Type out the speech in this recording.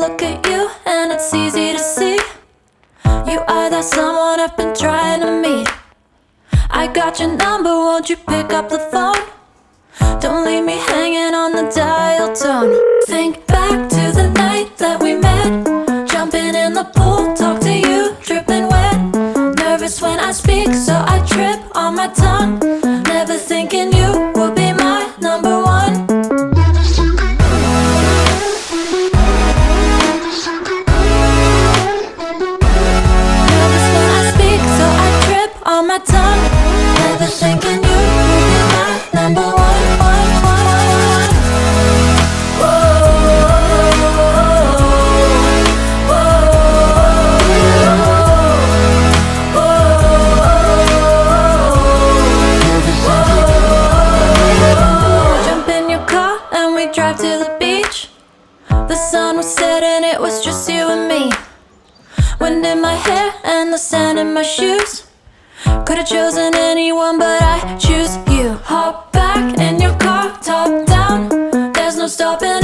look at you and it's easy to see you are that someone I've been trying to meet. I got your number, won't you pick up the phone? Don't leave me hanging on the dial tone. Think back to the night that we met, jumping in the pool, talk to you, dripping wet. Nervous when I speak, so I trip on my tongue. Never thinking you would be my number one. Nervous when I speak, so I trip on my tongue. Never thinking you would be my number one. Drive to the beach. The sun was setting, it was just you and me. Wind in my hair and the sand in my shoes. Could've chosen anyone, but I choose you. Hop back in your car, top down. There's no stopping